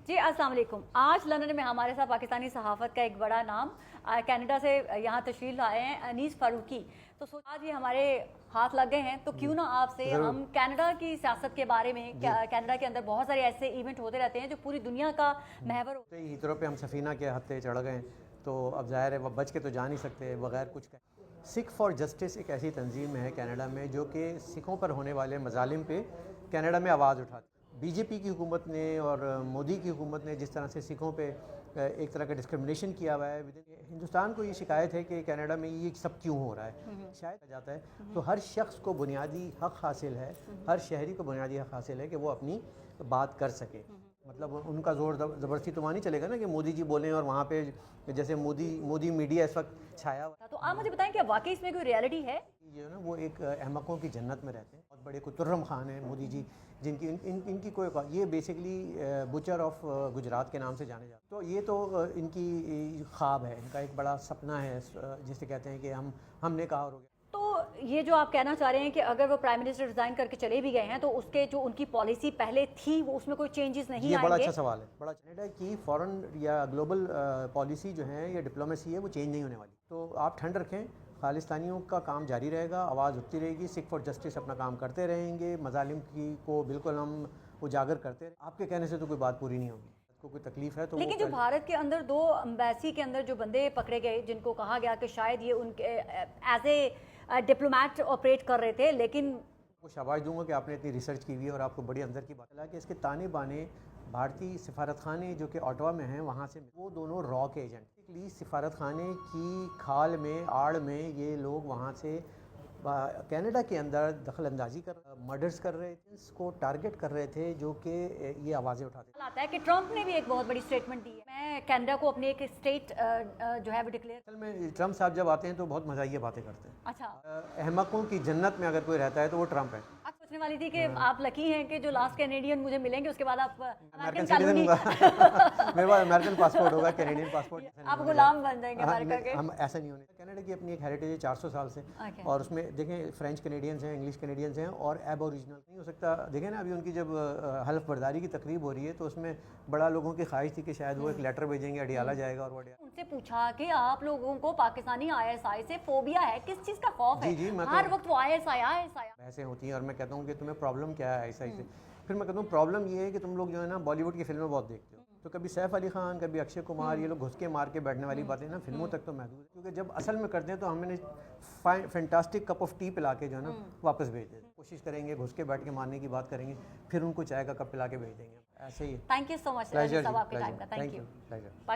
जी अस्सलाम वालेकुम। आज लंदन में हमारे साथ पाकिस्तानी सहाफ़त का एक बड़ा नाम कनाडा से यहाँ तशरीफ़ लाए हैं, अनीस फ़ारूकी। तो आज ये हमारे हाथ लग गए हैं, तो क्यों ना आपसे हम कनाडा की सियासत के बारे में, कनाडा के अंदर बहुत सारे ऐसे इवेंट होते रहते हैं जो पूरी दुनिया का महवर होता है। हीथरो पे हम सफ़ीना के हत्थे चढ़ गए, तो अब ज़ाहिर है वह बच के तो जा नहीं सकते बगैर कुछ कहे। सिख फॉर जस्टिस एक ऐसी तंजीम है कनाडा में जो कि सिखों पर होने वाले मजालिम पे कनाडा में आवाज़ उठाती। बीजेपी की हुकूमत ने और मोदी की हुकूमत ने जिस तरह से सिखों पे एक तरह का डिस्क्रिमिनेशन किया हुआ है, हिंदुस्तान को ये शिकायत है कि कनाडा में ये सब क्यों हो रहा है, शायद जाता है। तो हर शख्स को बुनियादी हक़ हासिल है, हर शहरी को बुनियादी हक़ हासिल है कि वो अपनी बात कर सके। मतलब उनका ज़ोर ज़बरदस्ती तो वहाँ नहीं चलेगा ना कि मोदी जी बोलें और वहाँ पे जैसे मोदी मीडिया इस वक्त छाया हुआ। तो आप मुझे बताएं कि वाकई इसमें कोई रियलिटी है? ये ना वो एक अहमकों की जन्नत में रहते हैं। बहुत बड़े कुतुर्रम खान हैं मोदी जी, जिनकी इनकी कोई ये बेसिकली बुचर ऑफ गुजरात के नाम से जाने जाते। तो ये तो इनकी ख्वाब है, इनका एक बड़ा सपना है, जिसे कहते हैं कि हमने कहा और हो गया। तो ये जो आप कहना चाह रहे हैं कि अगर वो प्राइम मिनिस्टर रिजाइन करके चले भी गए हैं तो उसके जो उनकी पॉलिसी पहले थी वो उसमें कोई चेंजेस नहीं आएंगे? ये बड़ा अच्छा सवाल है। बड़ा कनाडा की फॉरेन या ग्लोबल पॉलिसी जो है या डिप्लोमेसी है वो चेंज नहीं होने वाली। तो आप ठंड रखें, खालिस्तानियों का काम जारी रहेगा, आवाज़ उठती रहेगी, सिख फॉर जस्टिस अपना काम करते रहेंगे, मजालिम को बिल्कुल हम उजागर करते रहें। आपके कहने से तो कोई बात पूरी नहीं होगी। को कोई तकलीफ है तो लेकिन जो भारत के अंदर 2 एम्बेसी के अंदर जो बंदे पकड़े गए जिनको कहा गया कि शायद ये उनके एज ए डिप्लोमेट ऑपरेट कर रहे थे, लेकिन वो शाबाश दूंगा कि आपने इतनी रिसर्च की हुई है और आपको बड़ी अंदर की बात है कि इसके ताने बाने भारतीय सिफारत खाने जो कि ऑटवा में हैं वहाँ से वो दोनों रॉ के एजेंट सिफारत खाने की खाल में आड़ में ये लोग वहाँ से कनाडा के अंदर दखल अंदाजी कर मर्डर्स कर रहे थे, इसको टारगेट कर रहे थे, जो कि ये आवाज़ें उठाते आता है कि ट्रंप ने भी एक बहुत बड़ी स्टेटमेंट दी है, मैं कनाडा को अपनी एक स्टेट जो है वो डिक्लेयर। असल में ट्रंप साहब जब आते हैं तो बहुत मज़ाहिया बातें करते हैं। अच्छा, अहमकों की जन्नत में अगर कोई रहता है तो वो ट्रंप है। आप सोचने वाली थी कि आप लकी हैं कि जो लास्ट कैनेडियन मुझे मिलेंगे उसके बाद आप अमेरिकन सिटीजन होगा। मेरे पास अमेरिकन पासपोर्ट होगा, कैनेडियन पासपोर्ट। आप गुलाम बन जाएंगे अमेरिका के। हम ऐसा नहीं होने। कनाडा की अपनी एक हेरिटेज है 400 साल से, और उसमें देखें फ्रेंच कैनेडियंस हैं, इंग्लिश कैनेडियंस हैं और एबोरिजिनल नहीं हो सकता। देखें ना अभी उनकी जब हल्फ बर्दारी की तकरीब हो रही है तो उसमें बड़ा लोगों की ख्वाहिश थी कि शायद वो एक लेटर भेजेंगे, अडियाला जाएगा और वो उनसे पूछा कि आप लोगों को पाकिस्तानी आईएसआई से फोबिया है, किस चीज़ का खौफ है? जी, हर वक्त वो आईएसआई बहसें होती हैं और मैं कहता हूँ कि तुम्हें प्रॉब्लम क्या है आईएसआई से। फिर मैं कहता हूँ प्रॉब्लम ये है कि तुम लोग जो है ना बॉलीवुड की फिल्में बहुत देखते हो, तो कभी सैफ अली खान, कभी अक्षय कुमार, ये लोग घुस के मार के बैठने वाली बातें ना फिल्मों तक तो महदूद है, क्योंकि जब असल में करते हैं तो हमने फैंटास्टिक कप ऑफ टी पिला के जो है ना वापस भेज देते। कोशिश करेंगे घुस के बैठ के मारने की बात करेंगे, फिर उनको चाय का कप पिला के भेज देंगे। ऐसे ही। थैंक यू सो मच आपके टाइम का। Thank you.